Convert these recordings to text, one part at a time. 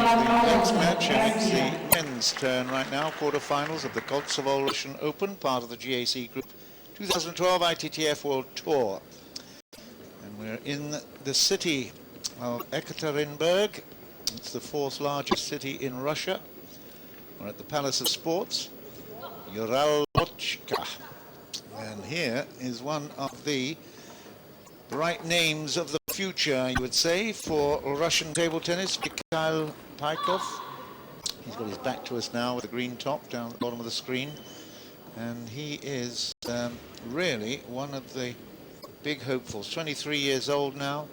the next match, and it's the men's turn right now, quarterfinals of the KRAKASEVIC Russian Open, part of the GAC Group 2012 ITTF World Tour. And we're in the city of Ekaterinburg. It's the fourth largest city in Russia. We're at the Palace of Sports, Uralochka. And here is one of the bright names of the future, you would say, for Russian table tennis, Mikhail PAYKOV. He's got his back to us now with the green top down at the bottom of the screen. And he is really one of the big hopefuls. 23 years old now.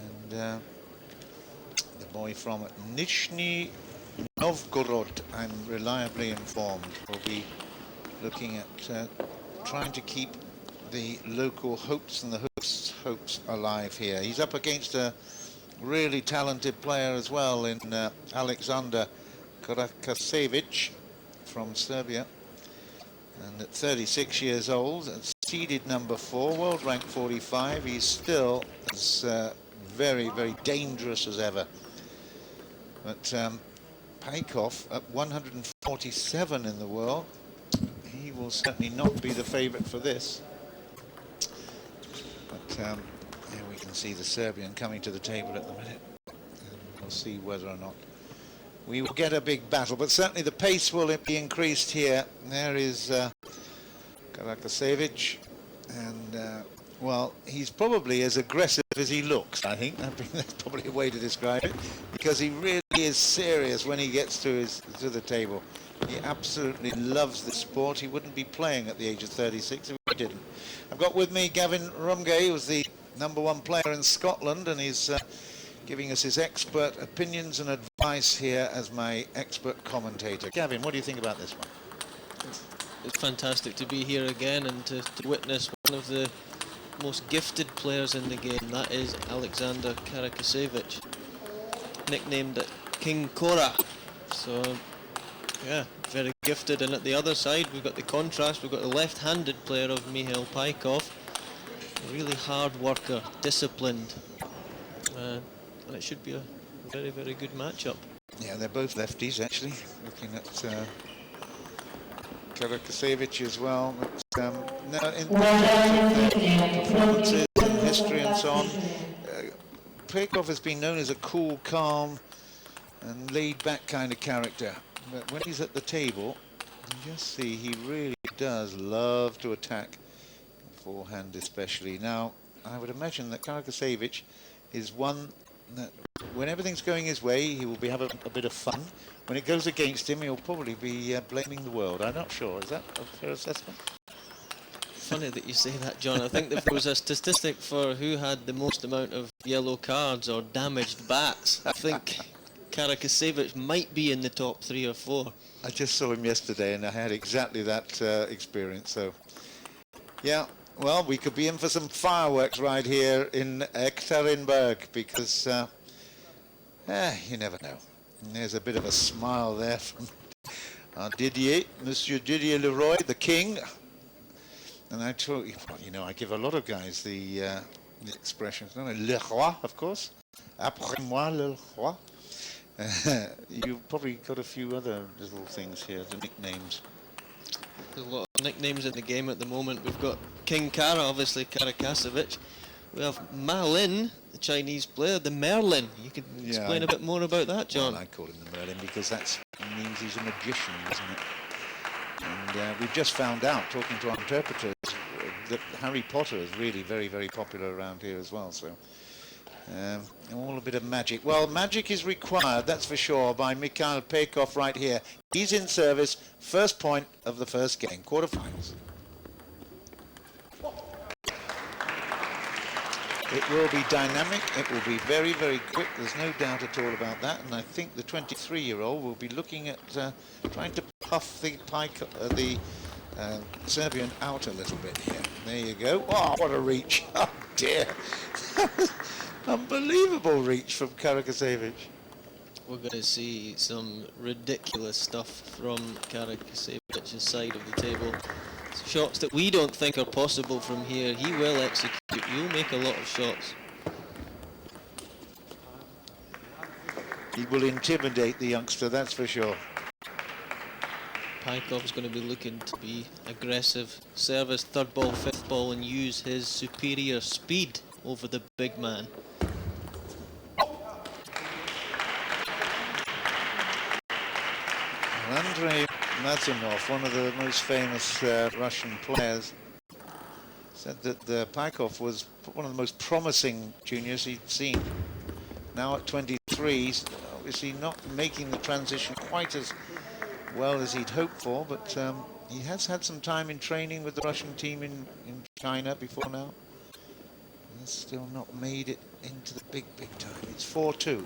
And the boy from Nizhny Novgorod, I'm reliably informed, will be looking at trying to keep the local hopes and the hosts' hopes alive here. He's up against a really talented player as well in Alexander KRAKASEVIC from Serbia. And at 36 years old, seeded number 4, world rank 45, he's still as very, very dangerous as ever. But PAYKOV at 147 in the world, he will certainly not be the favourite for this. But here we can see the Serbian coming to the table at the minute. And we'll see whether or not we will get a big battle, but certainly the pace will be increased here. There is KRAKASEVIC, and well, he's probably as aggressive as he looks, I think. That's probably a way to describe it, because he really is serious when he gets to the table. He absolutely loves the sport. He wouldn't be playing at the age of 36 if he didn't. I've got with me Gavin Rumgay, who's the #1 player in Scotland, and he's giving us his expert opinions and advice here as my expert commentator. Gavin, what do you think about this one? It's fantastic to be here again and to witness one of the most gifted players in the game. That is Alexander KRAKASEVIC, nicknamed King Kora. So yeah, very gifted. And at the other side we've got the contrast. We've got the left-handed player of Mikhail PAYKOV, a really hard worker, disciplined, and it should be a very, very good matchup. Yeah, they're both lefties actually. Looking at KRAKASEVIC as well. But, now in terms of their performances and history and so on, PAYKOV has been known as a cool, calm and laid-back kind of character. But when he's at the table, you just see he really does love to attack, forehand especially. Now, I would imagine that KRAKASEVIC is one that when everything's going his way, he will be having a bit of fun. When it goes against him, he'll probably be blaming the world. I'm not sure. Is that a fair assessment? Funny that you say that, John. I think if there was a statistic for who had the most amount of yellow cards or damaged bats, I think KRAKASEVIC might be in the top 3 or 4. I just saw him yesterday and I had exactly that experience. So, yeah, well, we could be in for some fireworks right here in Ekaterinburg, because you never know. And there's a bit of a smile there from Didier, Monsieur Didier Leroy, the king. And I told you know, I give a lot of guys the expressions. No, Le Roi, of course. Après moi, le Roi. You've probably got a few other little things here, the nicknames. There's a lot of nicknames in the game at the moment. We've got King Kara, obviously KRAKASEVIC. We have Ma Lin, the Chinese player, the Merlin. You could explain a bit more about that, John. Well, I call him the Merlin because that means he's a magician, doesn't it? And we've just found out, talking to our interpreters, that Harry Potter is really very, very popular around here as well. So all a bit of magic. Well, magic is required, that's for sure, by Mikhail PAYKOV right here. He's in service, first point of the first game, quarterfinals. It will be dynamic, it will be very, very quick, there's no doubt at all about that, and I think the 23-year-old will be looking at trying to puff the Serbian out a little bit here. There you go. Oh, what a reach. Oh, dear. Unbelievable reach from KRAKASEVIC. We're going to see some ridiculous stuff from KRAKASEVIC's side of the table. Shots that we don't think are possible from here, he will execute. You'll make a lot of shots. He will intimidate the youngster, that's for sure. Paykov's going to be looking to be aggressive, service third ball, fifth ball, and use his superior speed over the big man. Andrei Mazunov, one of the most famous Russian players, said that Paykov was one of the most promising juniors he'd seen. Now at 23, he's obviously not making the transition quite as well as he'd hoped for, but he has had some time in training with the Russian team in China before now. He's still not made it into the big time. It's 4-2.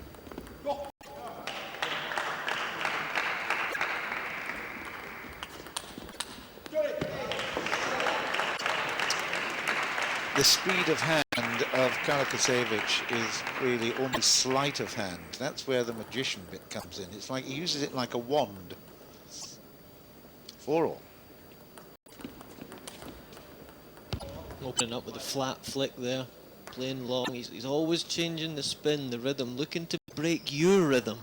The speed of hand of KRAKASEVIC is really almost sleight of hand. That's where the magician bit comes in. It's like he uses it like a wand. 4-all. Opening up with a flat flick there, playing long. He's always changing the spin, the rhythm, looking to break your rhythm.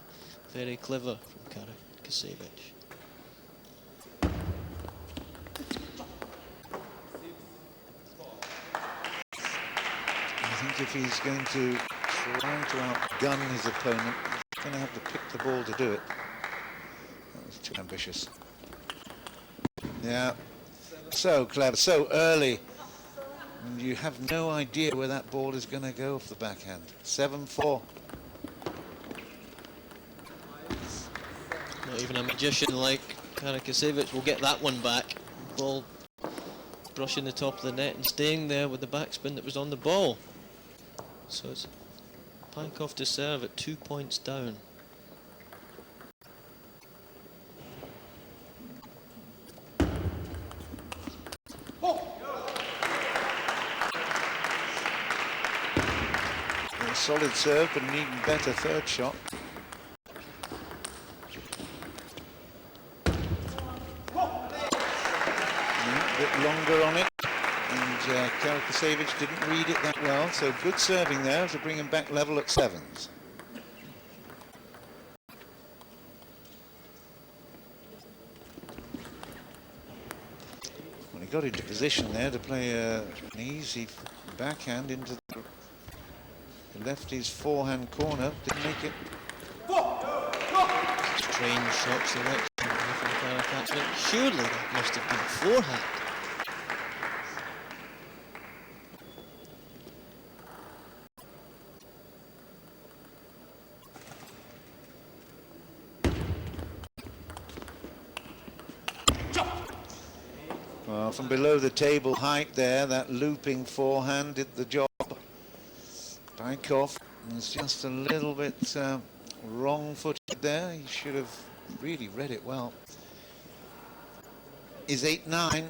Very clever from KRAKASEVIC. I think if he's going to try to outgun his opponent, he's going to have to pick the ball to do it. That was too ambitious. Yeah, so clever, so early. And you have no idea where that ball is going to go off the backhand. 7-4. Not even a magician like KRAKASEVIC will get that one back. Ball brushing the top of the net and staying there with the backspin that was on the ball. So it's Paykov to serve at 2 points down. A solid serve, but an even better third shot. Yeah, a bit longer on it. And KRAKASEVIC didn't read it that well, so good serving there to bring him back level at sevens. Well, he got into position there to play an easy backhand into the lefty's forehand corner. Didn't make it. Strange shot selection from KRAKASEVIC. Surely that must have been forehand. Well, from below the table height there, that looping forehand did the job. Paykov was just a little bit wrong-footed there. He should have really read it well. Is 8-9.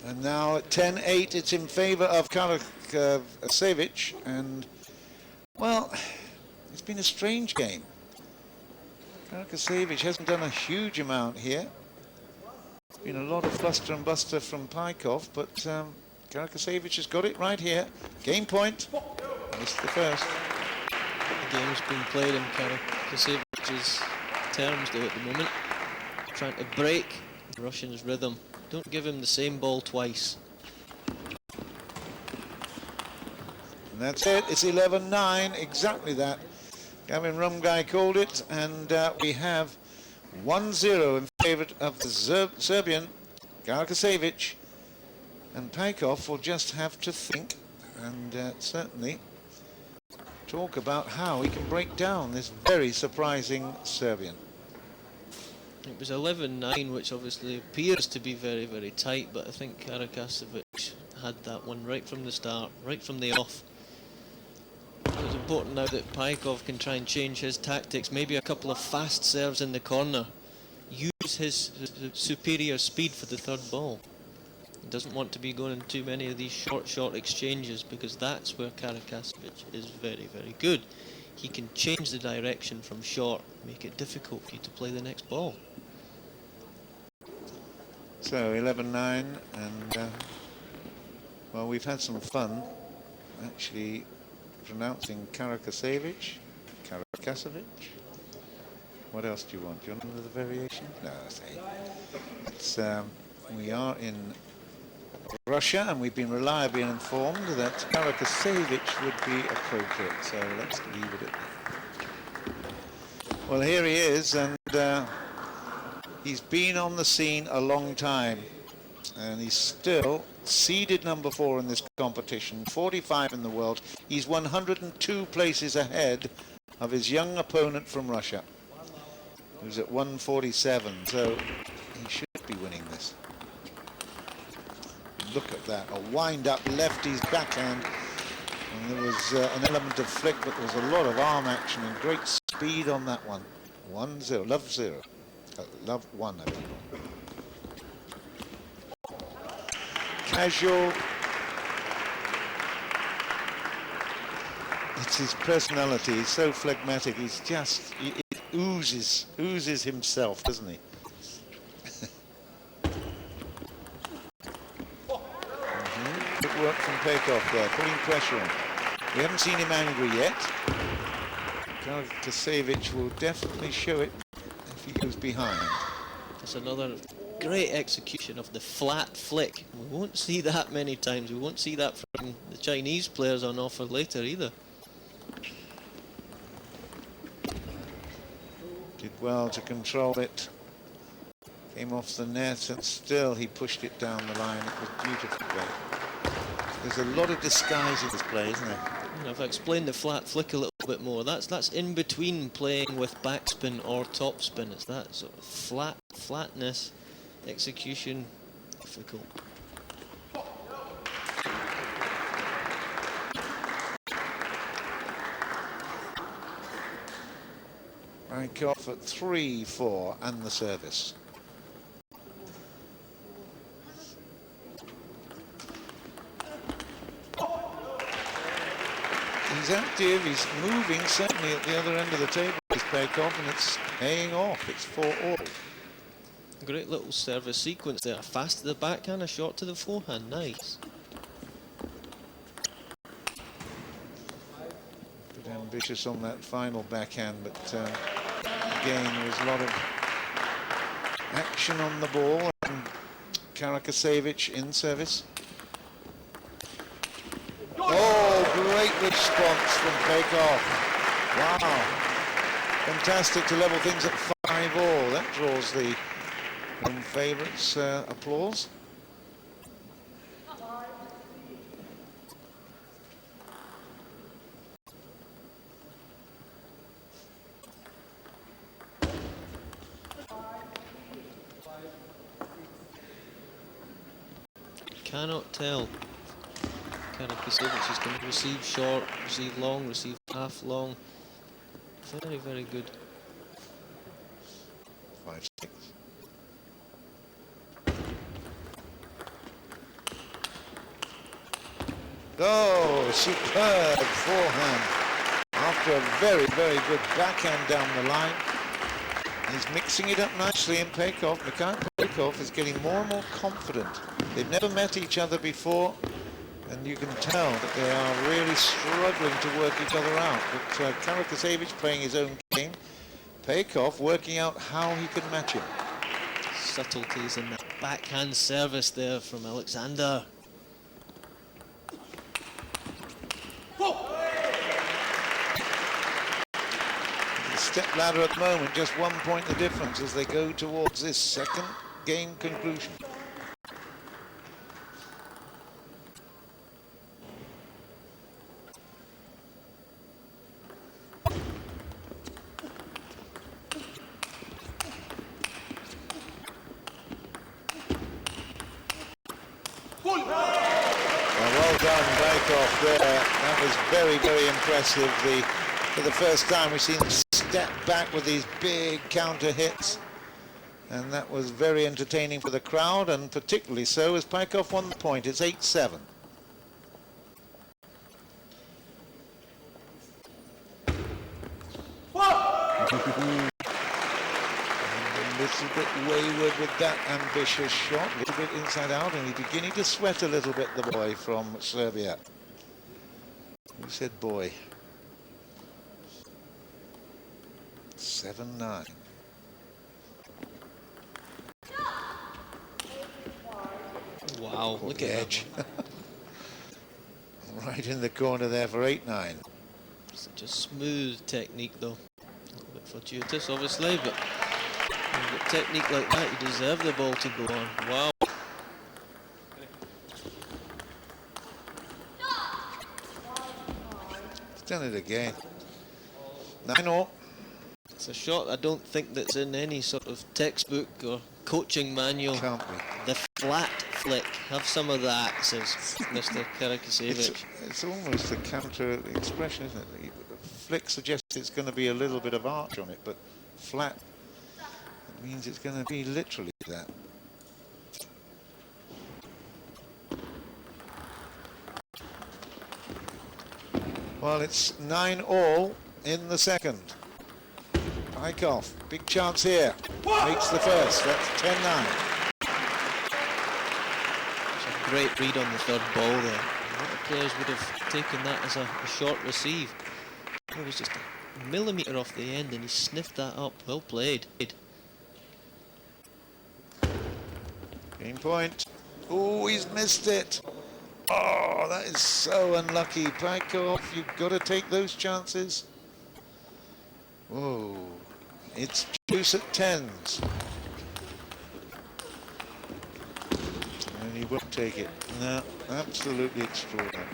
And now at 10-8, it's in favor of KRAKASEVIC. And, well, it's been a strange game. KRAKASEVIC hasn't done a huge amount here. Been a lot of fluster and buster from Paykov, but KRAKASEVIC has got it right here. Game point. Missed the first. The game's being played in KRAKASEVIC's terms though at the moment. Trying to break the Russian's rhythm. Don't give him the same ball twice. And that's it. It's 11-9. Exactly that. Gavin Rumguy called it, and we have 1-0 in favour of the Serbian, KRAKASEVIC, and Paykov will just have to think and certainly talk about how he can break down this very surprising Serbian. It was 11-9, which obviously appears to be very, very tight, but I think KRAKASEVIC had that one right from the start, right from the off. It's important now that Paykov can try and change his tactics, maybe a couple of fast serves in the corner, use his superior speed for the third ball. He doesn't want to be going in too many of these short exchanges, because that's where KRAKASEVIC is very, very good. He can change the direction from short, make it difficult for you to play the next ball. So 11-9, and well, we've had some fun actually pronouncing KRAKASEVIC. What else do you want? Do you want another variation? No, it's, we are in Russia, and we've been reliably informed that KRAKASEVIC would be appropriate, so let's leave it at that. Well, here he is, and he's been on the scene a long time, and he's still seeded number 4 in this competition, 45 in the world. He's 102 places ahead of his young opponent from Russia, who's at 147, so he should be winning this. Look at that, a wind-up lefty's backhand, and there was an element of flick, but there was a lot of arm action and great speed on that one. 1-0, love 0, love 1, I think. Casual. It's his personality. He's so phlegmatic. He's just, it oozes himself, doesn't he? Good work from PAYKOV there, putting pressure on. We haven't seen him angry yet. KRAKASEVIC will definitely show it if he goes behind. That's another great execution of the flat flick. We won't see that many times. We won't see that from the Chinese players on offer later either. Did well to control it. Came off the net, and still he pushed it down the line. It was beautifully played. There's a lot of disguise in this play, isn't there? I've explained the flat flick a little bit more. That's in between playing with backspin or topspin. It's that sort of flatness, execution, difficult. PAYKOV at 3-4 and the service. He's active, he's moving certainly at the other end of the table, this PAYKOV, and it's paying off. It's 4-all. Great little service sequence there. Fast to the backhand, a short to the forehand. Nice. Bit ambitious on that final backhand, but again, there was a lot of action on the ball. And KRAKASEVIC in service. Oh, great response from PAYKOV. Wow. Fantastic to level things at 5-all. That draws the home favourites' applause. Cannot tell. KRAKASEVIC is going to receive short, receive long, receive half long. Very, very good. 5-6. Oh, superb forehand. After a very, very good backhand down the line. He's mixing it up nicely in PAYKOV. Mikhail PAYKOV is getting more and more confident. They've never met each other before, and you can tell that they are really struggling to work each other out. But KRAKASEVIC playing his own game, PAYKOV working out how he can match him. Subtleties in that backhand service there from Alexander. The step ladder at the moment, just 1 point the difference as they go towards this second game conclusion. Well done, PAYKOV there. That was very, very impressive. For the first time, we've seen him step back with these big counter hits. And that was very entertaining for the crowd, and particularly so as PAYKOV won the point. It's 8-7. A little bit wayward with that ambitious shot, a little bit inside out, and he's beginning to sweat a little bit, the boy from Serbia. He's said boy? 7-9. Wow, Oh, look the at edge. that one. Right in the corner there for 8-9. Such a smooth technique though. A little bit fortuitous obviously, but when you've got technique like that, you deserve the ball to go on. Wow. He's done it again. 9-0. It's a shot I don't think that's in any sort of textbook or coaching manual. Can't be. The flat flick. Have some of that, says Mr. KRAKASEVIC. It's almost a counter expression, isn't it? Flick suggests it's going to be a little bit of arch on it, but flat means it's going to be literally that. Well, it's 9-all in the second. PAYKOV, big chance here. Makes the first. That's 10-9. It's a great read on the third ball there. A lot of players would have taken that as a short receive. It was just a millimetre off the end and he sniffed that up. Well played. Game point. Oh, he's missed it. Oh, that is so unlucky. PAYKOV, you've got to take those chances. Whoa. It's juice at tens. And he won't take it. No, absolutely extraordinary.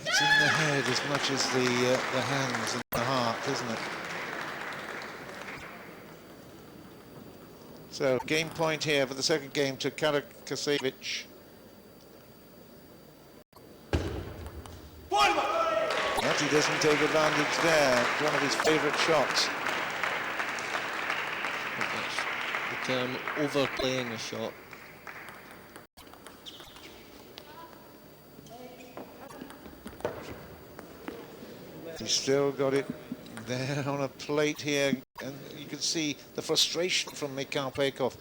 It's in the head as much as the hands and the heart, isn't it? So, game point here for the second game to KRAKASEVIC. But he doesn't take advantage there. One of his favourite shots. The term overplaying a shot. He's still got it there on a plate here, and you can see the frustration from Mikhail PAYKOV.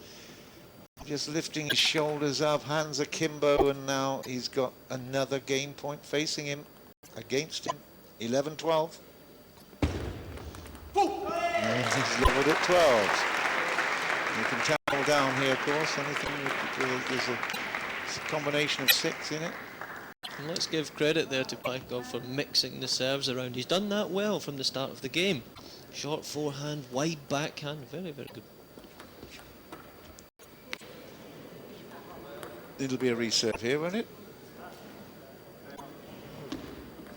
Just lifting his shoulders up, hands akimbo, and now he's got another game point facing him, against him. 11-12. And he's leveled at 12. You can towel down here, of course. Anything there's a combination of 6 in it. And let's give credit there to PAYKOV for mixing the serves around. He's done that well from the start of the game. Short forehand, wide backhand, very, very good. It'll be a reserve here, won't it?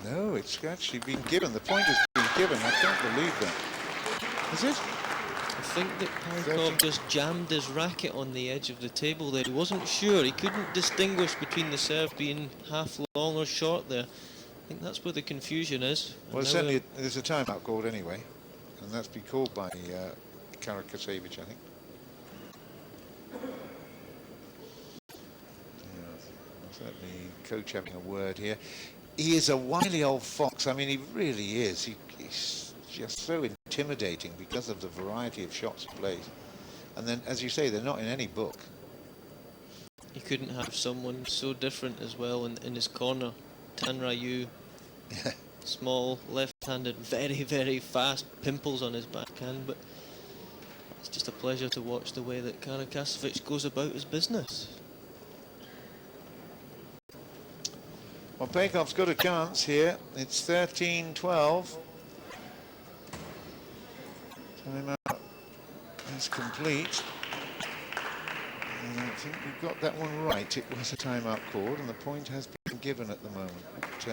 No, it's actually been given. The point has been given. I can't believe that. Is it? I think that PAYKOV just jammed his racket on the edge of the table there. He wasn't sure. He couldn't distinguish between the serve being half long or short there. I think that's where the confusion is. Well, certainly there's a timeout called anyway, and that's been called by KRAKASEVIC, I think. Certainly, coach having a word here. He is a wily old fox. I mean, he really is. He's just so intimidating because of the variety of shots he plays. And then, as you say, they're not in any book. He couldn't have someone so different as well in his corner. Tanrayu, small, left-handed, very, very fast, pimples on his backhand, but it's just a pleasure to watch the way that KRAKASEVIC goes about his business. Well, PAYKOV's got a chance here. It's 13-12. Timeout is complete. And I think we've got that one right. It was a timeout called, and the point has been given at the moment. But,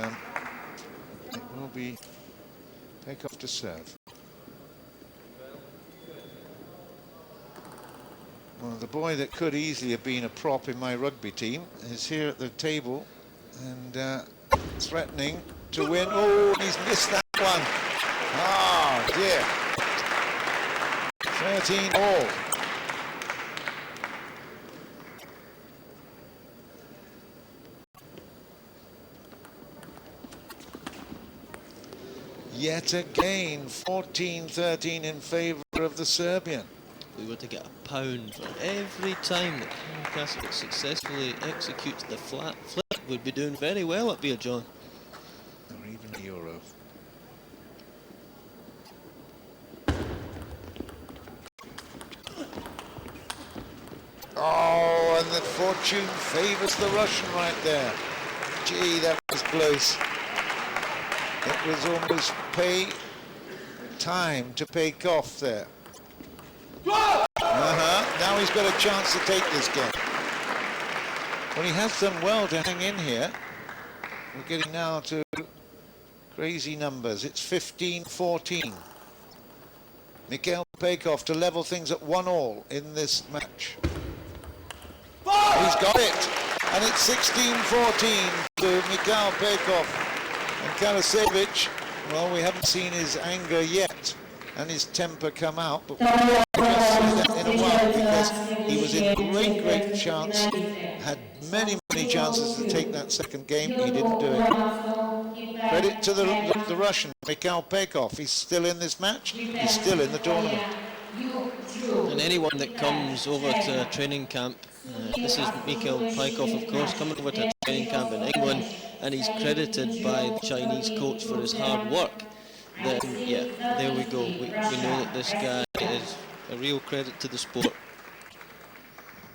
it will be PAYKOV to serve. Well, the boy that could easily have been a prop in my rugby team is here at the table and threatening to win. Oh, he's missed that one. Oh, dear. 13-all. Yet again, 14-13 in favour of the Serbian. We were to get a pound for every time that KRAKASEVIC successfully executes the flat flip. We'd be doing very well up here, John. that fortune favours the Russian right there. Gee, that was close. It was almost time to PAYKOV there. Now he's got a chance to take this game. Well, he has done well to hang in here. We're getting now to crazy numbers. It's 15-14. Mikhail PAYKOV to level things at 1-1 in this match. He's got it, and it's 16-14 to Mikhail PAYKOV. And KRAKASEVIC, well, we haven't seen his anger yet and his temper come out, but we'll see that in a while, because he was in great chance, had many chances to take that second game. He didn't do it. Credit to the Russian, Mikhail PAYKOV. He's still in this match. He's still in the tournament. And anyone that comes over to a training camp, this is Mikhail PAYKOV, of course, coming over to a training camp in England, and he's credited by the Chinese coach for his hard work. Then, yeah, there we go. We know that this guy is a real credit to the sport.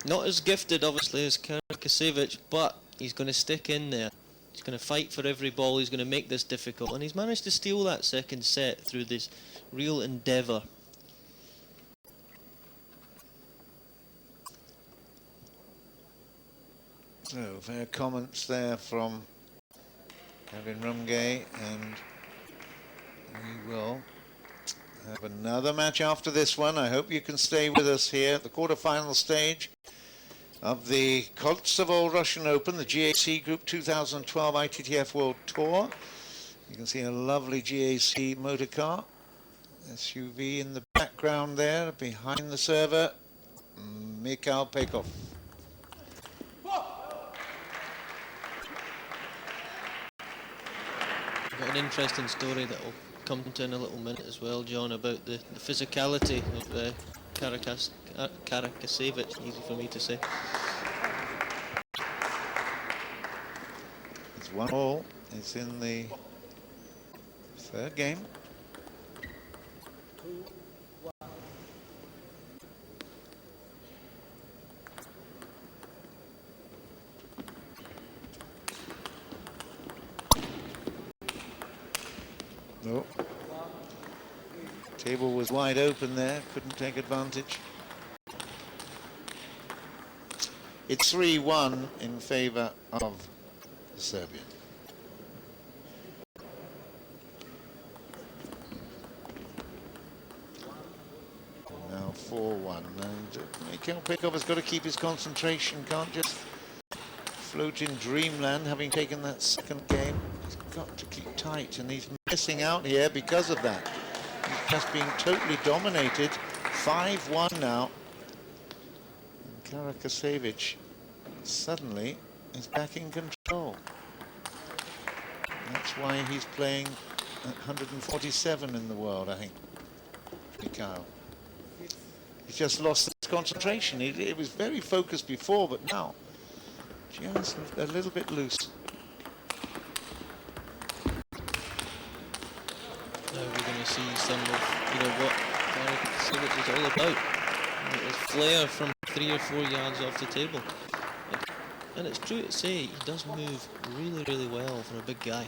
Not as gifted, obviously, as KRAKASEVIC, but he's going to stick in there. He's going to fight for every ball. He's going to make this difficult, and he's managed to steal that second set through this real endeavour. So, fair comments there from Kevin Rumgay, and we will have another match after this one. I hope you can stay with us here at the quarterfinal stage of the Kosovo Russian Open, the GAC Group 2012 ITTF World Tour. You can see a lovely GAC motor car, SUV in the background there, behind the server, Mikhail PAYKOV. Got an interesting story that will come to in a little minute as well, John, about the physicality of KRAKASEVIC, easy for me to say. It's 1-1. It's in the third game. No. Table was wide open there, couldn't take advantage. It's 3-1 in favour of the Serbian. Now 4-1, and Mikhail PAYKOV has got to keep his concentration, can't just float in dreamland having taken that second game. He's got to keep tight, and he's missing out here because of that. He's just being totally dominated. 5-1 now. And KRAKASEVIC suddenly is back in control. That's why he's playing at 147 in the world, I think, Mikhail. He's just lost his concentration. It was very focused before, but now just a little bit loose. Now we're going to see some of what KRAKASEVIC is all about. His flair from 3 or 4 yards off the table. And it's true to say, he does move really well for a big guy.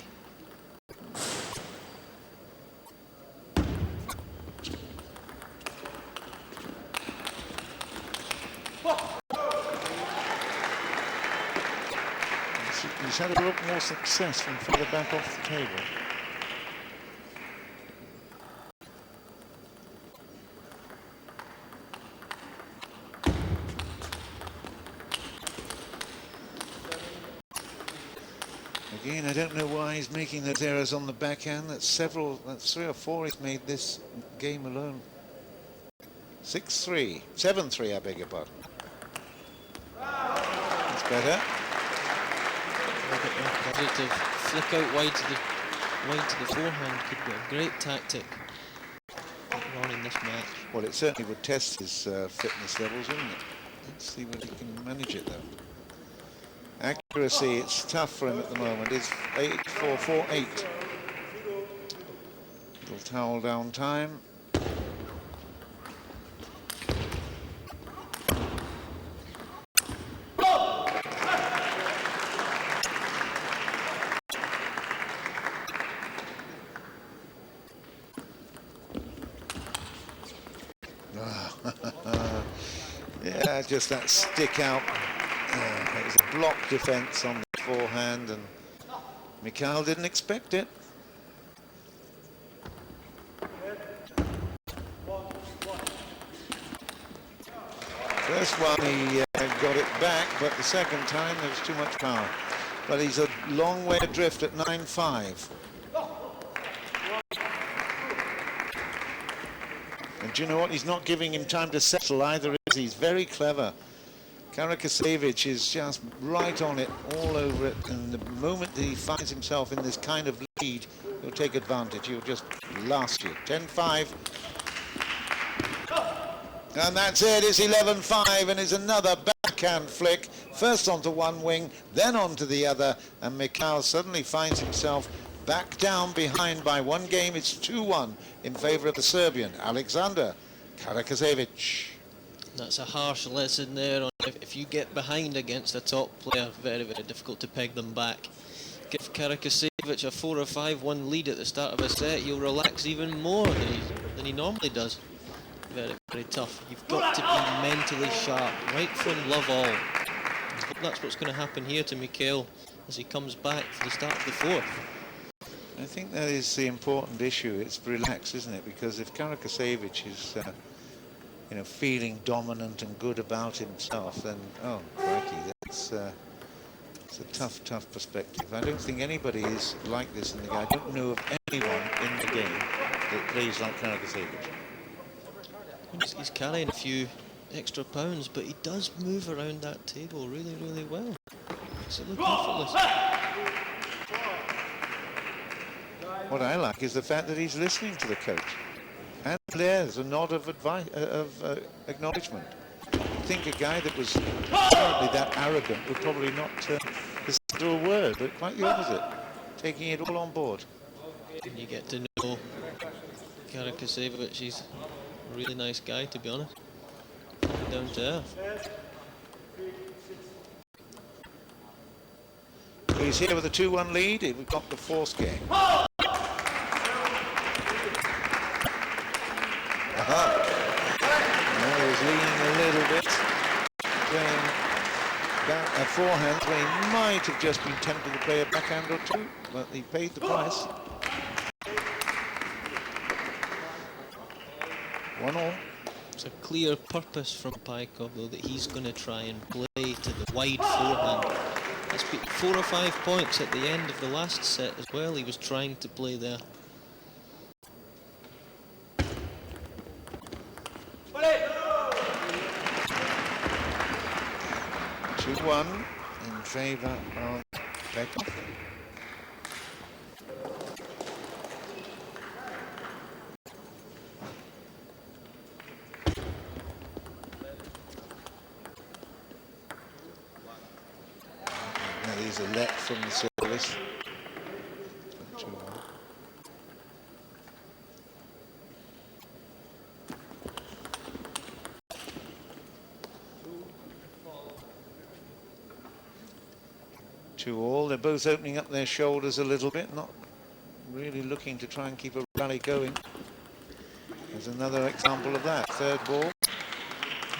He's had a lot more success from further back off the table. Again, I don't know why he's making those errors on the backhand. That's 3 or 4 he's made this game alone. 6-3, 7-3, I beg your pardon. That's better. Positive flick out wide to the forehand could be a great tactic later on in this match. Well, it certainly would test his fitness levels, wouldn't it? Let's see whether he can manage it, though. Accuracy, it's tough for him at the moment. It's 8-4-4-8. Little towel down time. Yeah, just that stick out. It was a block defense on the forehand, and Mikhail didn't expect it. First one he got it back, but the second time there was too much power. But he's a long way adrift at 9-5. And do you know what? He's not giving him time to settle either, is he? He's very clever. KRAKASEVIC is just right on it, all over it, and the moment that he finds himself in this kind of lead, he'll take advantage. He'll just last you. 10-5. And that's it. It's 11-5, and it's another backhand flick. First onto one wing, then onto the other, and Mikhail suddenly finds himself back down behind by one game. It's 2-1 in favour of the Serbian, Alexander KRAKASEVIC. That's a harsh lesson there. If you get behind against a top player, very, very difficult to peg them back. Give KRAKASEVIC a 4 or 5-1 lead at the start of a set, you'll relax even more than he normally does. Very, very tough. You've got to be mentally sharp, right from love all. I hope that's what's going to happen here to Mikhail as he comes back for the start of the fourth. I think that is the important issue. It's relax, isn't it? Because if KRAKASEVIC is, you know, feeling dominant and good about himself, then oh crikey, it's a tough, tough perspective. I don't think anybody is like this in the game. I don't know of anyone in the game that plays like KRAKASEVIC. He's carrying a few extra pounds, but he does move around that table really, really well. Makes it look effortless. What I like is the fact that he's listening to the coach. And there's a nod of advice, acknowledgement. I think a guy that was apparently that arrogant would probably not listen to a word, but quite the opposite, taking it all on board. And you get to know KRAKASEVIC. He's a really nice guy, to be honest. Down to earth. He's here with a 2-1 lead. We've got the fourth game. He's leaning a little bit, playing a forehand where he might have just been tempted to play a backhand or two, but he paid the price. 1-1. It's a clear purpose from PAYKOV, though, that he's going to try and play to the wide forehand. That's 4 or 5 points at the end of the last set as well. He was trying to play there. 2-1 in favour of PAYKOV. Now these are let from the service. 2-1. All. They're both opening up their shoulders a little bit, not really looking to try and keep a rally going. There's another example of that. Third ball.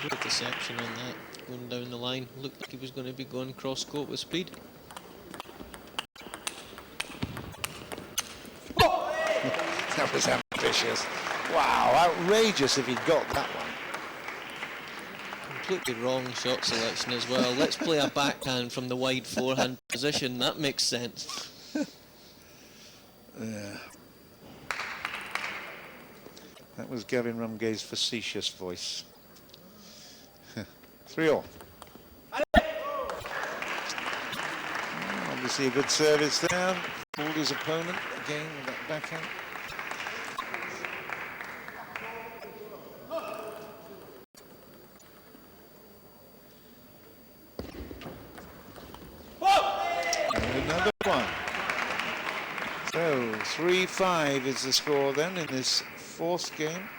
Good deception on that, going down the line. Looked like he was going to be going cross-court with speed. That was ambitious. Wow, outrageous if he'd got that one. Completely wrong shot selection as well. Let's play a backhand from the wide forehand position. That makes sense. Yeah. That was Gavin Rumgay's facetious voice. 3-all. Obviously a good service there. Fooled his opponent again with that backhand. Another one. So 3-5 is the score then in this fourth game.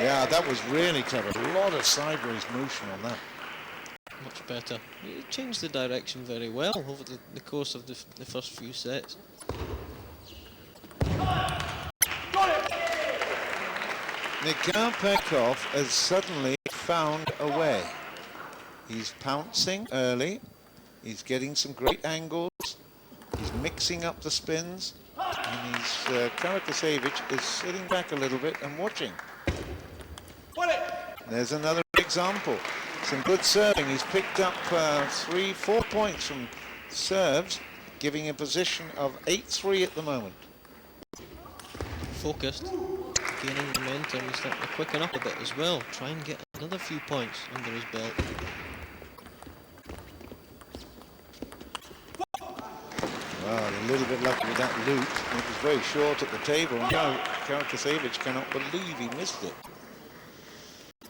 Yeah, that was really clever. A lot of sideways motion on that. much better. He changed the direction very well over the course of the first few sets. Mikhail PAYKOV has suddenly found a way. He's pouncing early. He's getting some great angles. He's mixing up the spins. And KRAKASEVIC is sitting back a little bit and watching. There's another example. Some good serving. He's picked up 3-4 points from serves, giving a position of 8-3 at the moment. Focused, gaining momentum. He's starting to quicken up a bit as well. Try and get another few points under his belt. Well, a little bit lucky with that loop. It was very short at the table. Now KRAKASEVIC cannot believe he missed it.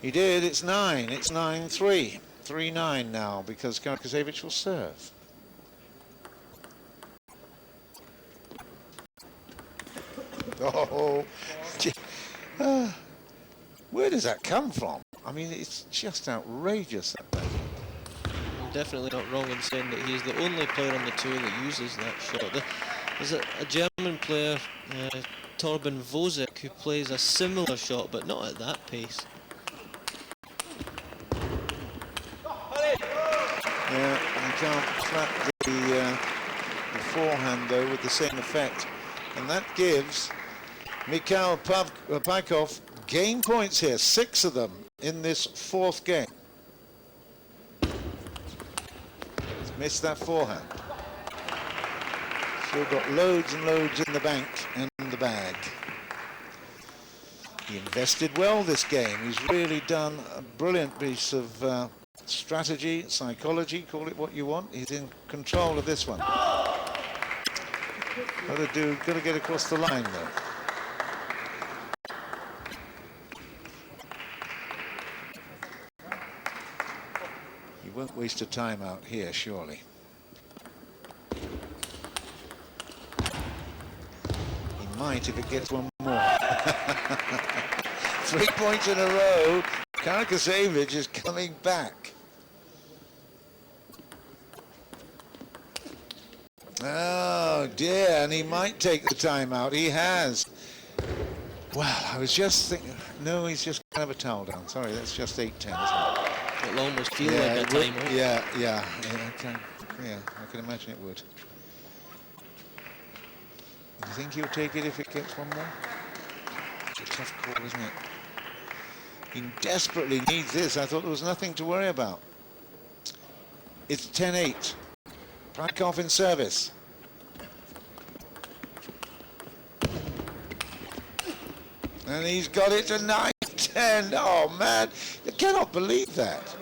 He did. It's 9. It's 9-3. 3-9 now because KRAKASEVIC will serve. Oh, where does that come from? I mean, it's just outrageous. I'm definitely not wrong in saying that he's the only player on the tour that uses that shot. There's a German player, Torben Vosek, who plays a similar shot, but not at that pace. Yeah, you can't flat the forehand though with the same effect, and that gives Mikhail PAYKOV game points here, 6 of them in this 4th game. He's missed that forehand. Still got loads and loads in the bank and in the bag. He invested well this game. He's really done a brilliant piece of strategy, psychology, call it what you want. He's in control of this one. Got to get across the line though. He won't waste a time out here, surely. He might if it gets one more. 3 points in a row. KRAKASEVIC is coming back. Oh dear, and he might take the time out. He has. Well, I was just thinking, no, he's just going to have a towel down. Sorry, that's just 8-10, isn't it? It'll almost feel like a time out. Yeah, I can imagine it would. You think he'll take it if it gets one more? It's a tough call, isn't it? He desperately needs this. I thought there was nothing to worry about. It's 10-8. PAYKOV in service. And he's got it to 9-10. Oh man, you cannot believe that.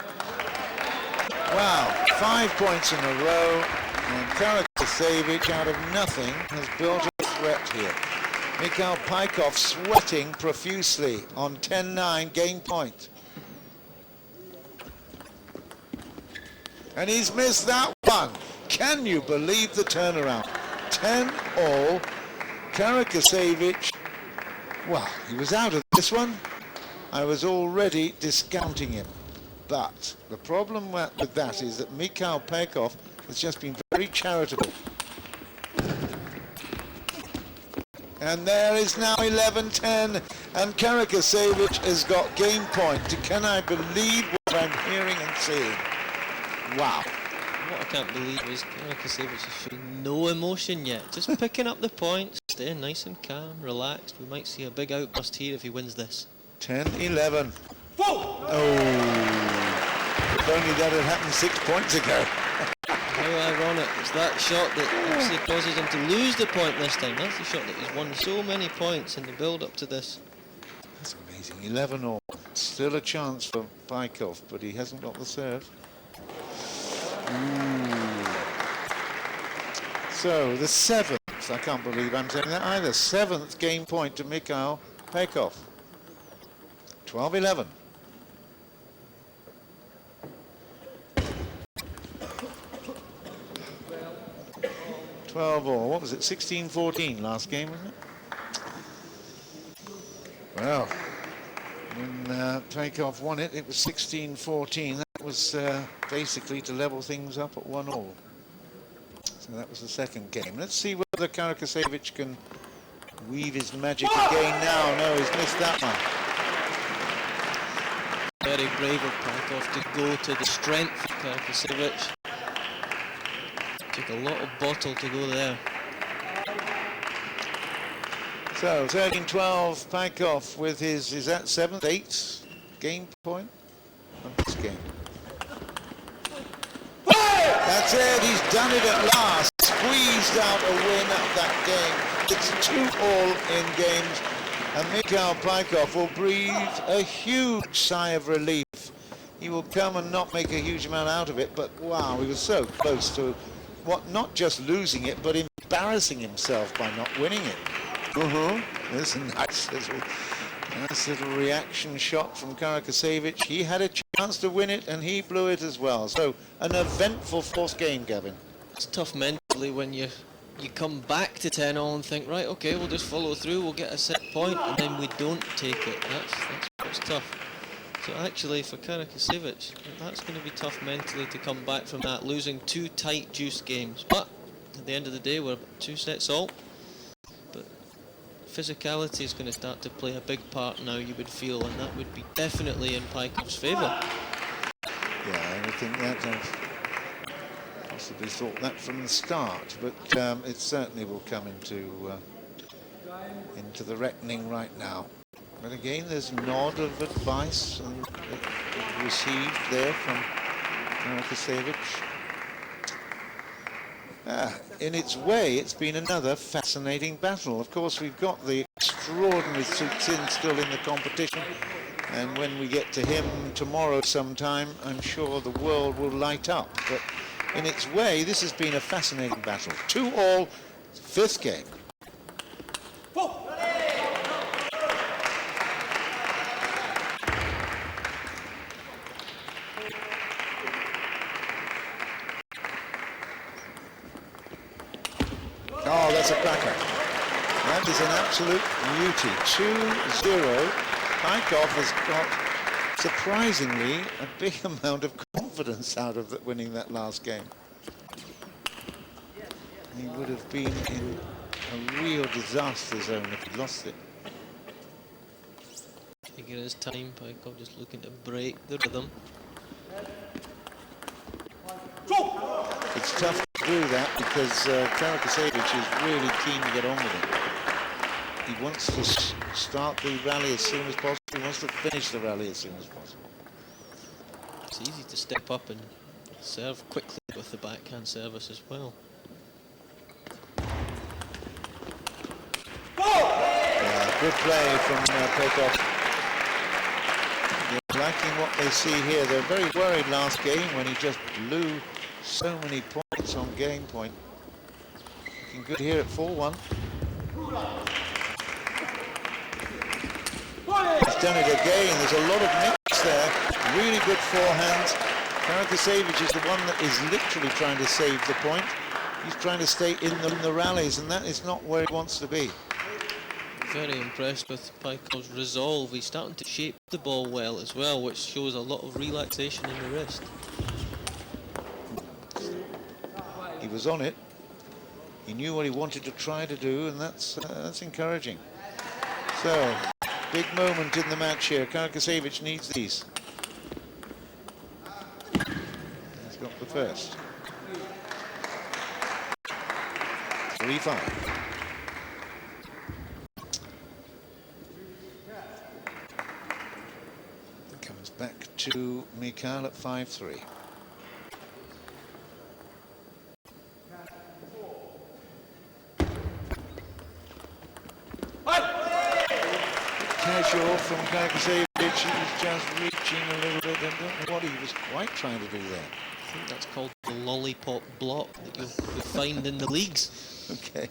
Wow, 5 points in a row. And KRAKASEVIC out of nothing has built a threat here. Mikhail PAYKOV sweating profusely on 10-9 game point. And he's missed that one. Can you believe the turnaround? 10-all. KRAKASEVIC, well, he was out of this one. I was already discounting him. But the problem with that is that Mikhail PAYKOV has just been very charitable. And there is now 11-10, and KRAKASEVIC has got game point. Can I believe what I'm hearing and seeing? Wow. What I can't believe is KRAKASEVIC is showing no emotion yet. Just picking up the points, staying nice and calm, relaxed. We might see a big outburst here if he wins this. 10-11. Oh! If only that had happened 6 points ago. How ironic. It's that shot that actually causes him to lose the point this time. That's the shot that he's won so many points in the build-up to this. That's amazing. 11-all. Still a chance for PAYKOV, but he hasn't got the serve. Ooh. So, the 7th, I can't believe I'm saying that either, 7th game point to Mikhail PAYKOV. 12-11. Or what was it? 16-14 last game, wasn't it? Well, when PAYKOV won it, it was 16-14. That that was basically to level things up at 1-1. So that was the second game. Let's see whether KRAKASEVIC can weave his magic again now. No, he's missed that one. Very brave of PAYKOV to go to the strength of KRAKASEVIC. Took a lot of bottle to go there. So 13-12, PAYKOV with his, is that 7th, 8th game point on this game. That's it, he's done it at last. Squeezed out a win at that game. It's 2-2 in games, and Mikhail PAYKOV will breathe a huge sigh of relief. He will come and not make a huge amount out of it, but wow, he was so close to not just losing it, but embarrassing himself by not winning it. There's a nice little reaction shot from KRAKASEVIC. He had a chance to win it, and he blew it as well. So an eventful fourth game, Gavin. It's tough mentally when you come back to 10-all and think, right, okay, we'll just follow through, we'll get a set point, and then we don't take it. That's what's tough. So actually, for KRAKASEVIC, that's going to be tough mentally to come back from that, losing 2 tight, juiced games. But at the end of the day, we're 2 sets all. But physicality is going to start to play a big part now, you would feel, and that would be definitely in PAYKOV's favour. Yeah, I would think that. I've possibly thought that from the start, but it certainly will come into the reckoning right now. But again, there's a nod of advice received there from KRAKASEVIC. In its way, it's been another fascinating battle. Of course, we've got the extraordinary Tsutsin still in the competition, and when we get to him tomorrow sometime, I'm sure the world will light up. But in its way, this has been a fascinating battle. 2-all, 5th game. Oh, that's a cracker. That is an absolute beauty. 2-0. PAYKOV has got, surprisingly, a big amount of confidence out of winning that last game. He would have been in a real disaster zone if he lost it. Taking his time, PAYKOV just looking to break the rhythm. It's tough to do that because KRAKASEVIC is really keen to get on with it. He wants to start the rally as soon as possible. He wants to finish the rally as soon as possible. It's easy to step up and serve quickly with the backhand service as well. Good play from PAYKOV. They're liking what they see here. They're very worried last game when he just blew so many points on game point. Looking good here at 4-1. He's done it again. There's a lot of mix there. Really good forehands. KRAKASEVIC is the one that is literally trying to save the point. He's trying to stay in the rallies, and that is not where he wants to be. Very impressed with PAYKOV's resolve. He's starting to shape the ball well as well, which shows a lot of relaxation in the wrist. He was on it. He knew what he wanted to try to do, and that's encouraging. So, big moment in the match here. KRAKASEVIC needs these. He's got the first. 3-5. Comes back to Mikhail at 5-3. Casual from KRAKASEVIC. He's just reaching a little bit. I don't know what he was quite trying to do there. I think that's called the lollipop block that you'll find in the leagues. Okay.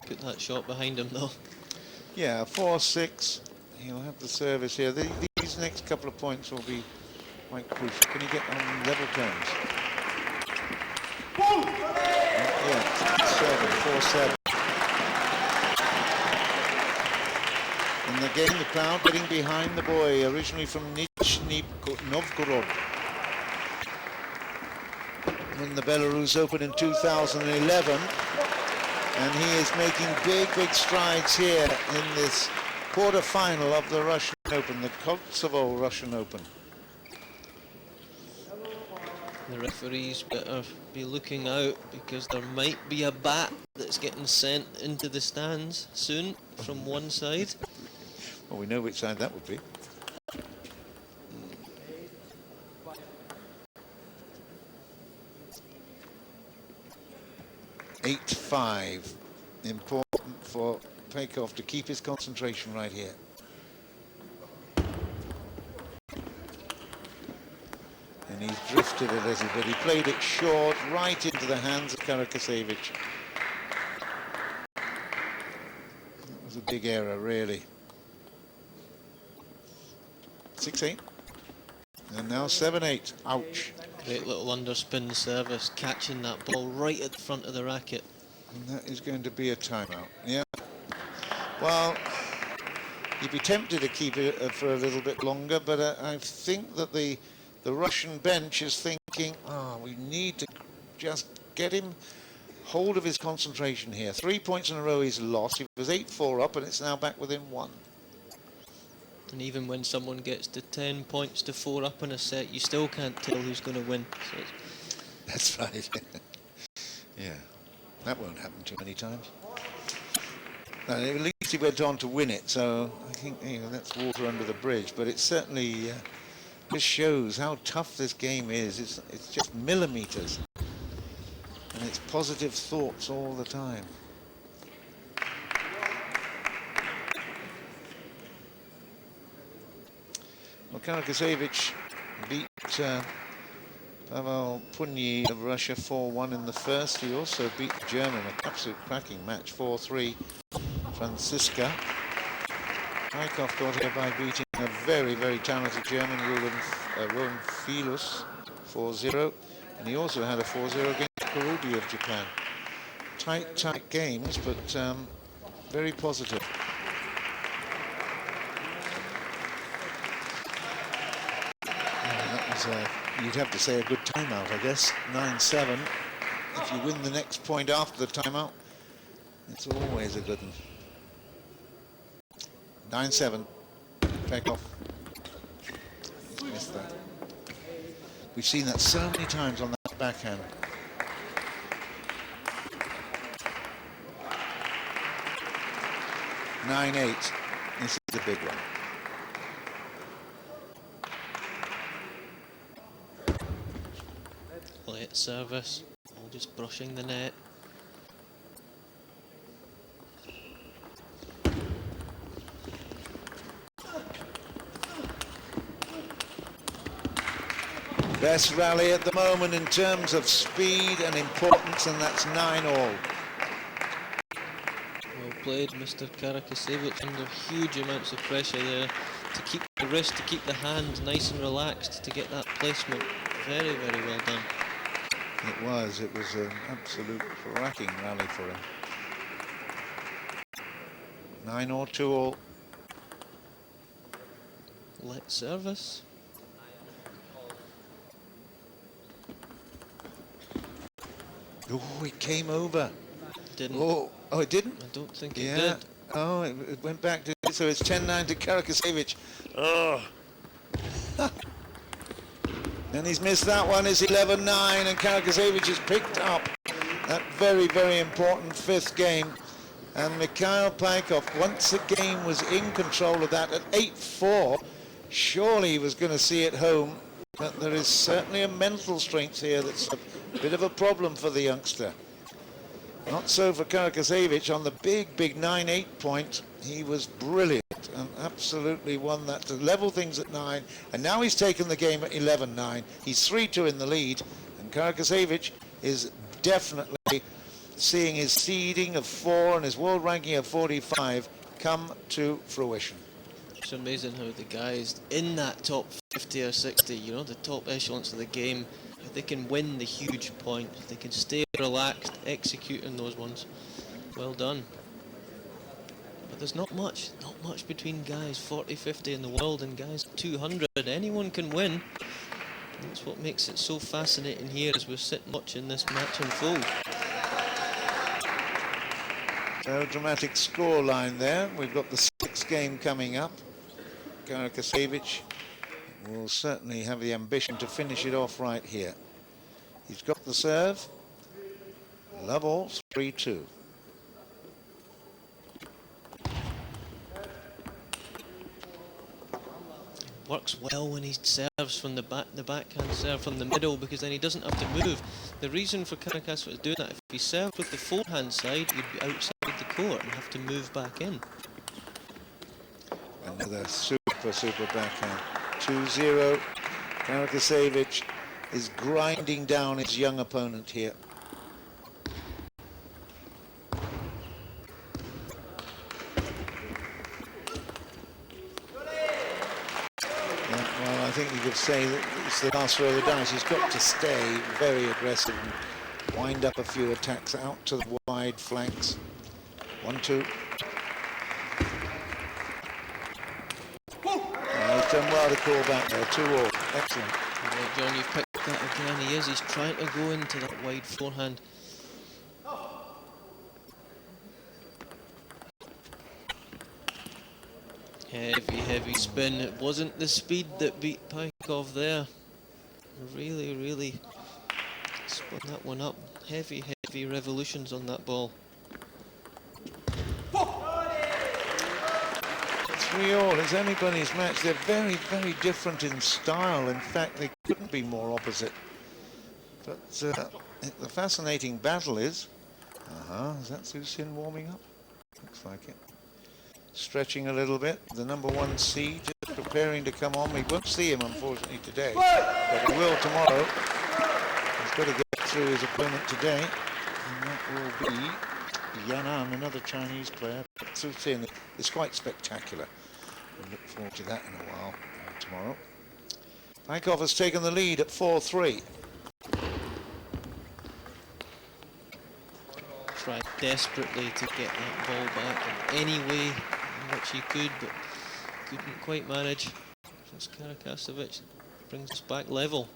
Put that shot behind him though. Yeah, 4-6. He'll have the service here. These next couple of points will be quite crucial. Can he get on level terms? Yeah, 7, 4-7. And again, the crowd getting behind the boy, originally from Nizhny Novgorod. Won the Belarus Open in 2011. And he is making big strides here in this quarter-final of the Russian Open, the Kosovo Russian Open. The referees better be looking out, because there might be a bat that's getting sent into the stands soon from one side. Well, we know which side that would be. .85. Important for PAYKOV to keep his concentration right here. And he's drifted a little bit. He played it short, right into the hands of KRAKASEVIC. That was a big error, really. 6-8. And now 7-8. Ouch. Great little underspin service, catching that ball right at the front of the racket. And that is going to be a timeout. Yeah. Well, you'd be tempted to keep it for a little bit longer, but I think that the Russian bench is thinking, we need to just get him hold of his concentration here. 3 points in a row he's lost. He was 8-4 up, and it's now back within 1. And even when someone gets to 10 points to 4 up in a set, you still can't tell who's going to win. So that's right. Yeah, that won't happen too many times. At least he went on to win it, so I think that's water under the bridge. But it certainly just shows how tough this game is. It's just millimeters, and it's positive thoughts all the time. Well, KRAKASEVIC beat Pavel Punyi of Russia 4-1 in the first. He also beat the German, an absolute cracking match, 4-3, Franziska. PAYKOV got here by beating a very talented German, Roland Filus, 4-0. And he also had a 4-0 against Karubi of Japan. Tight games, but very positive. You'd have to say a good timeout, I guess. 9-7. If you win the next point after the timeout, it's always a good one. 9-7. PAYKOV. He's missed that. We've seen that so many times on that backhand. (9-8). This is a big one. late service, all just brushing the net. Best rally at the moment in terms of speed and importance, and that's 9-all. Well played, Mr. KRAKASEVIC, under huge amounts of pressure there to keep the wrist, to keep the hand nice and relaxed, to get that placement. Very, very well done. It was an absolute cracking rally for him. 9-all, 2-all. Let service. Oh, it came over. Didn't. Oh, it didn't? I don't think it did. Oh, it went back to, so it's 10-9 to KRAKASEVIC. Oh. And he's missed that one. It's 11-9, and KRAKASEVIC has picked up that very, very important fifth game. And Mikhail PAYKOV, once the game was in control of that at 8-4, surely he was going to see it home. But there is certainly a mental strength here that's a bit of a problem for the youngster. Not so for KRAKASEVIC. On the big 9-8 point, he was brilliant and absolutely won that to level things at 9. And now he's taken the game at 11-9. He's 3-2 in the lead, and KRAKASEVIC is definitely seeing his seeding of 4 and his world ranking of 45 come to fruition. It's amazing how the guys in that top 50 or 60, you know, the top echelons of the game, they can win the huge points. They can stay relaxed, executing those ones. Well done. But there's not much between guys 40, 50 in the world and guys 200. Anyone can win. And that's what makes it so fascinating here as we're sitting watching this match unfold. So dramatic score line there. We've got the 6th game coming up. KRAKASEVIC will certainly have the ambition to finish it off right here. He's got the serve. Love all, 3-2. Works well when he serves from the backhand serve from the middle, because then he doesn't have to move. The reason for KRAKASEVIC doing that, if he served with the forehand side, he'd be outside the court and have to move back in. Another super backhand. 2-0. KRAKASEVIC is grinding down his young opponent here. Well, I think you could say that it's the last throw of the dice. He's got to stay very aggressive and wind up a few attacks out to the wide flanks. 1-2. He's done well to call back there. 2-all. Excellent. Well, John, you've picked that again. He is. He's trying to go into that wide forehand. Heavy spin. It wasn't the speed that beat PAYKOV there. Really spun that one up. Heavy revolutions on that ball. 3-all. It's anybody's match. They're very different in style. In fact, they couldn't be more opposite. But the fascinating battle is... is that Susin warming up? Looks like it. Stretching a little bit. The number 1 seed just preparing to come on. We won't see him, unfortunately, today, but we will tomorrow. He's got to get through his opponent today, and that will be Yanan, another Chinese player. Susin is quite spectacular. We'll look forward to that in a while, tomorrow. PAYKOV has taken the lead at 4-3. Tried desperately to get that ball back in any way in which he could, but couldn't quite manage. As KRAKASEVIC brings us back level.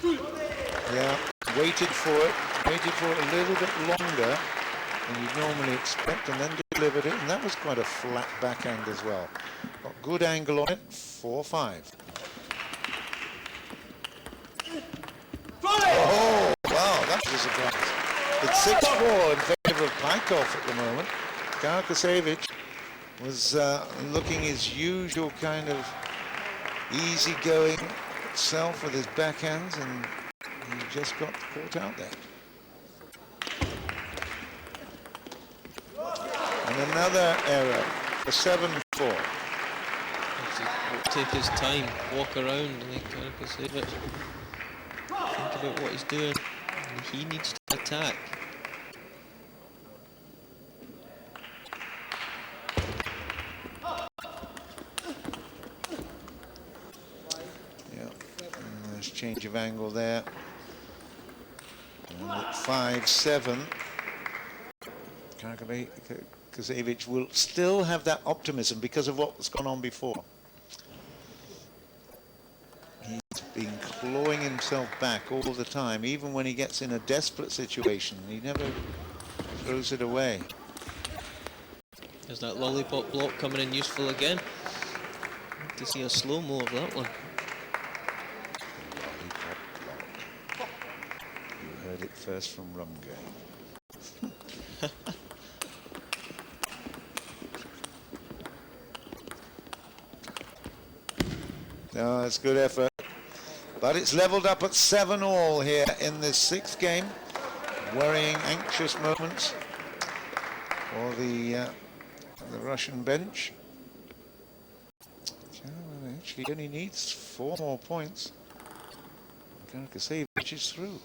Yeah, waited for it a little bit longer than you'd normally expect, and then delivered it, and that was quite a flat backhand as well. Got good angle on it. 4-5. Oh, wow, that was a surprise. It's 6-4 in favour of PAYKOV at the moment. KRAKASEVIC was looking his usual kind of easygoing self with his backhands, and he just got caught out there. And another error for 7-4. Take his time, walk around, and then KRAKASEVIc think about what he's doing. And he needs to attack. Yeah, nice change of angle there. And at 5-7, KRAKASEVIC will still have that optimism because of what's gone on before. He's been clawing himself back all the time, even when he gets in a desperate situation. He never throws it away. There's that lollipop block coming in useful again. Need to see a slow-mo of that one. Lollipop block. You heard it first from Rumgay. No, it's good effort. But it's leveled up at 7-all here in this 6th game. Worrying, anxious moments for the Russian bench. Actually only needs 4 more points. KRAKASEVIC is through.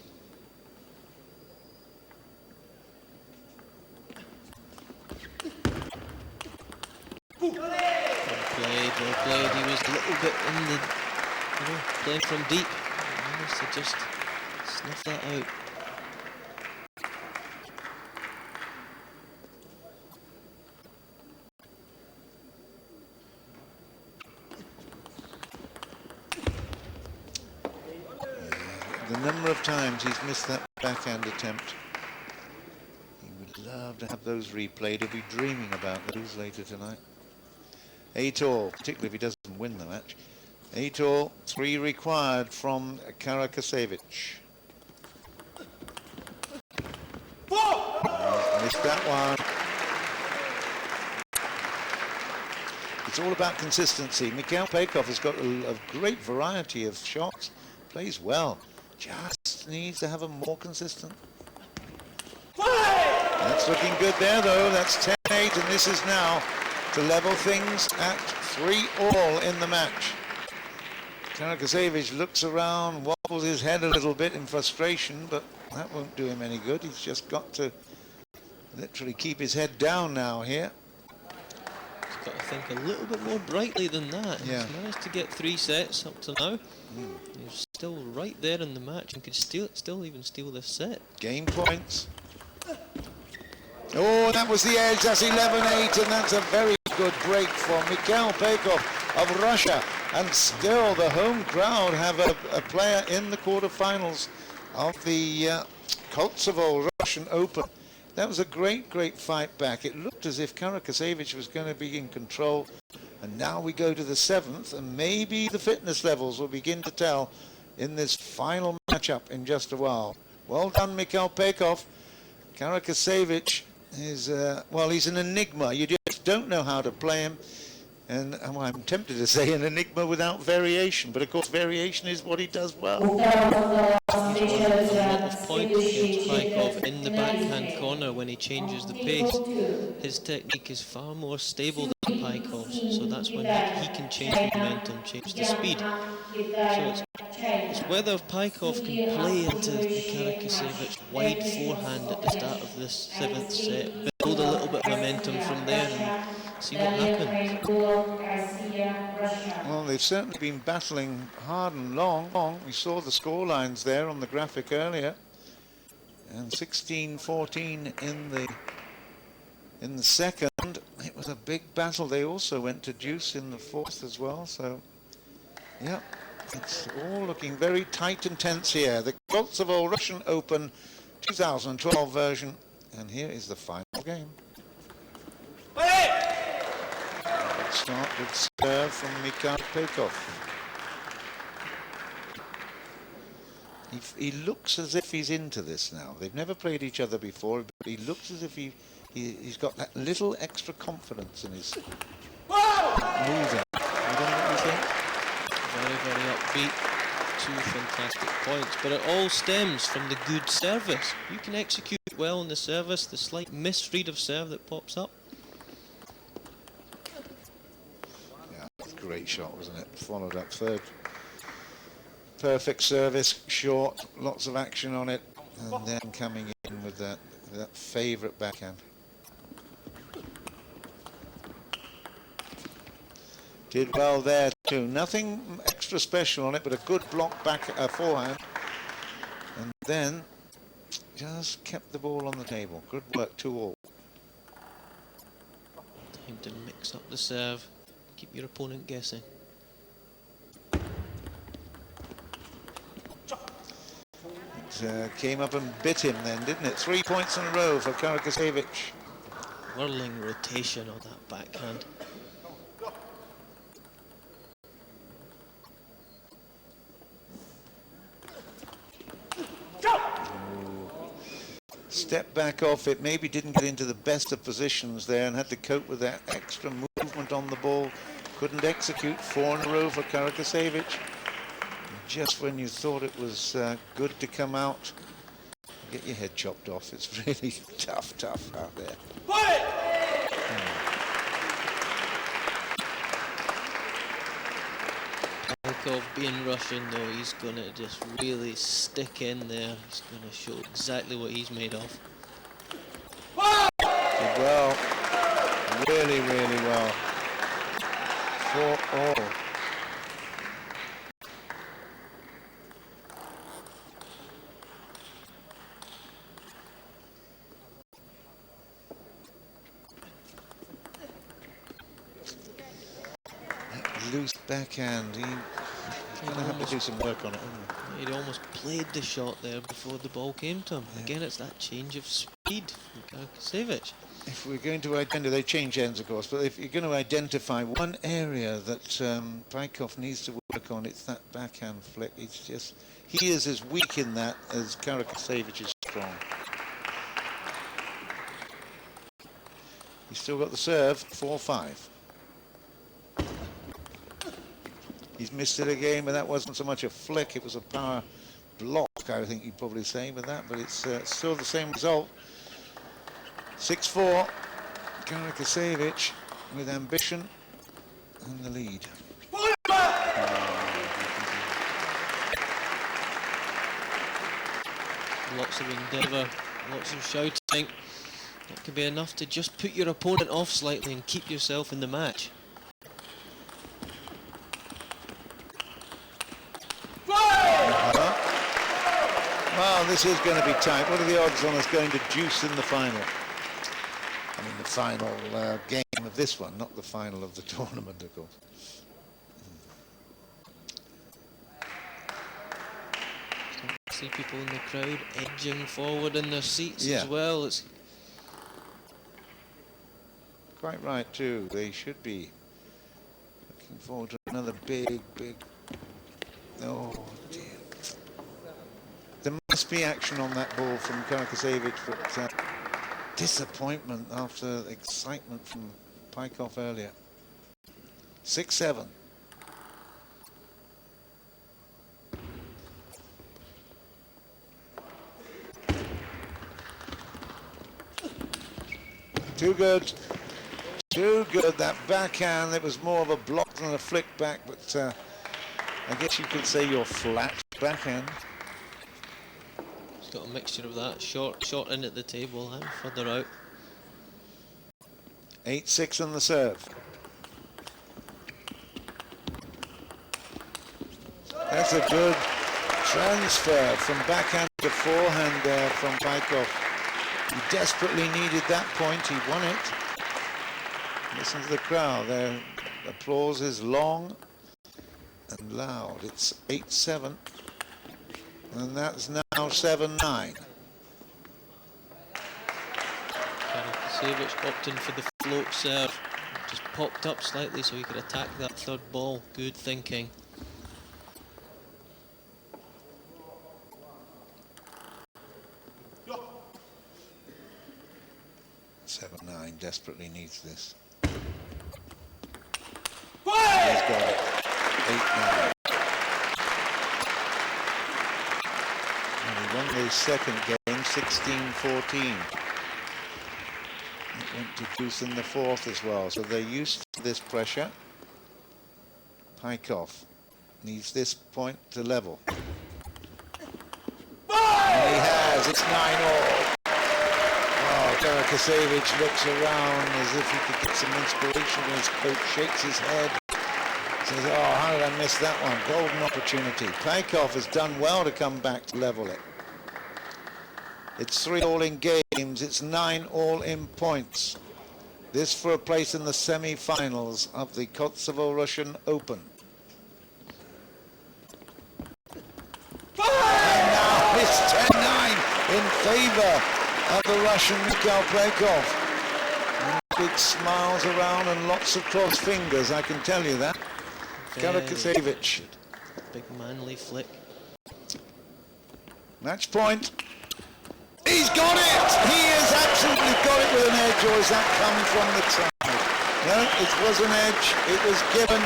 Well played. He was a little bit in the, playing from deep. He managed to just snuff that out. The number of times he's missed that backhand attempt. He would love to have those replayed. He'll be dreaming about those later tonight. 8-all, particularly if he doesn't win the match. 8-all, 3 required from KRAKASEVIC. Missed that one. It's all about consistency. Mikhail PAYKOV has got a great variety of shots. Plays well. Just needs to have a more consistent. That's looking good there, though. That's 10-8, and this is now to level things at 3-all in the match. KRAKASEVIC looks around, wobbles his head a little bit in frustration, but that won't do him any good. He's just got to literally keep his head down now here. He's got to think a little bit more brightly than that. Yeah. He's managed to get 3 sets up to now. He's still right there in the match and could still even steal this set. Game points. Oh, that was the edge. That's 11-8, and that's a very good break for Mikhail PAYKOV of Russia. And still, the home crowd have a player in the quarterfinals of the Kosovo Russian Open. That was a great, great fight back. It looked as if KRAKASEVIC was going to be in control. And now we go to the 7th, and maybe the fitness levels will begin to tell in this final matchup in just a while. Well done, Mikhail PAYKOV. KRAKASEVIC is, well, he's an enigma. You just don't know how to play him. And I'm tempted to say an enigma without variation, but of course variation is what he does well. He's won a lot of points against PAYKOV in the backhand corner when he changes the pace. His technique is far more stable than PAYKOV's, so that's when he can change the momentum, change the speed. So it's whether PAYKOV can play into the KRAKASEVIC wide forehand at the start of this 7th set, build a little bit of momentum from there and see what happens. Well, they've certainly been battling hard and long. We saw the score lines there on the graphic earlier, and 16-14 in the second. It was a big battle. They also went to deuce in the 4th as well. So, yeah, it's all looking very tight and tense here. The Kosovo Russian Open 2012 version, and here is the final game. Start with serve from Mikhail PAYKOV. He looks as if he's into this now. They've never played each other before, but he looks as if he's got that little extra confidence in his moving. I don't know what you think. Very, very upbeat. 2 fantastic points, but it all stems from the good service. You can execute well in the service, the slight misread of serve that pops up. Great shot, wasn't it? Followed up 3rd. Perfect service, short, lots of action on it, and then coming in with that favourite backhand. Did well there too. Nothing extra special on it, but a good block back forehand. And then just kept the ball on the table. Good work, 2-all. Time to mix up the serve. Keep your opponent guessing. It came up and bit him then, didn't it? 3 points in a row for KRAKASEVIC. Whirling rotation on that backhand. Step back off it, maybe didn't get into the best of positions there and had to cope with that extra movement on the ball. Couldn't execute. 4 in a row for KRAKASEVIC. Just when you thought it was good to come out, get your head chopped off. It's really tough out there. PAYKOV being Russian though, he's going to just really stick in there. He's going to show exactly what he's made of. Did well. Really, really well. 4-all. Loose backhand. Gonna have to do some work on it. He'd almost played the shot there before the ball came to him. Yeah. Again, it's that change of speed from KRAKASEVIC. If we're going to identify, they change ends of course, but if you're going to identify one area that PAYKOV needs to work on, it's that backhand flick. It's just, he is as weak in that as KRAKASEVIC is strong. He's still got the serve, 4-5. He's missed it again, but that wasn't so much a flick, it was a power block, I think you'd probably say with that, but it's still the same result. 6-4, KRAKASEVIC with ambition and the lead. Lots of endeavour, lots of shouting. That could be enough to just put your opponent off slightly and keep yourself in the match. Well, this is going to be tight. What are the odds on us going to deuce in the final? I mean, the final game of this one, not the final of the tournament, of course. See people in the crowd edging forward in their seats Yeah. as well. It's Quite right, too. They should be looking forward to another big... Oh, dear. There must be action on that ball from KRAKASEVIC, but disappointment after excitement from PAYKOV earlier. 6-7. Too good. Too good. That backhand, it was more of a block than a flick back, but I guess you could say your flat backhand. It's got a mixture of that, short in at the table and further out. 8-6 on the serve. That's a good transfer from backhand to forehand there from PAYKOV. He desperately needed that point, he won it. Listen to the crowd, their applause is long and loud. It's 8-7, and that's now 7-9. KRAKASEVIC opting for the float serve. Just popped up slightly so he could attack that third ball. Good thinking. Seven 9 desperately needs this. He's got it. 8-9. And he won the second game 16-14. It went to deuce in the fourth as well, so they're used to this pressure. PAYKOV needs this point to level. And he has, it's 9-all. KRAKASEVIC looks around as if he could get some inspiration when his coach shakes his head. Says, oh, how did I miss that one? Golden opportunity. PAYKOV has done well to come back to level it. It's 3-all in games. It's 9-all in points. This for a place in the semi-finals of the Kosovo-Russian Open. And now it's 10-9 in favour of the Russian Mikhail PAYKOV. Big smiles around and lots of crossed fingers, I can tell you that. KRAKASEVIC. Big manly flick. Match point. He's got it! He has absolutely got it with an edge, or has that come from the side? No, it was an edge, it was given,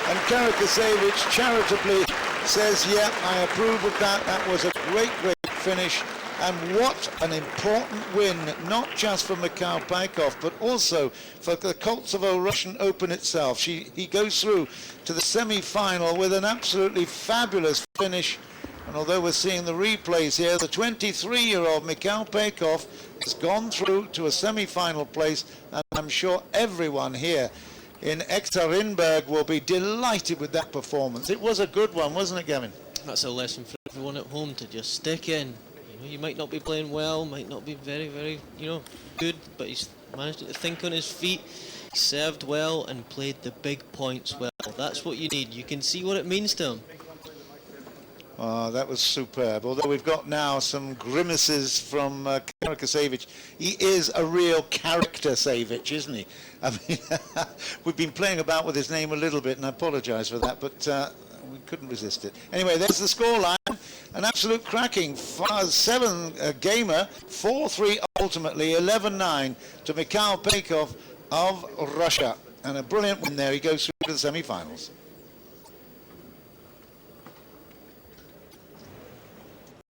and KRAKASEVIC charitably says, yeah, I approve of that. That was a great, great finish. And what an important win, not just for Mikhail PAYKOV, but also for the Kosovo-Russian Open itself. He goes through to the semi-final with an absolutely fabulous finish. And although we're seeing the replays here, the 23-year-old Mikhail PAYKOV has gone through to a semi-final place, and I'm sure everyone here in Ekaterinburg will be delighted with that performance. It was a good one, wasn't it, Gavin? That's a lesson for everyone at home to just stick in. You might not be playing well, might not be very, very, good, but he's managed to think on his feet, served well and played the big points well. That's what you need. You can see what it means to him. Oh, that was superb. Although we've got now some grimaces from KRAKASEVIC. He is a real Karaksevich, isn't he? I mean, we've been playing about with his name a little bit, and I apologise for that, but we couldn't resist it. Anyway, there's the scoreline. An absolute cracking 7 gamer, 4-3 ultimately, 11-9 to Mikhail PAYKOV of Russia. And a brilliant win there. He goes through to the semi-finals.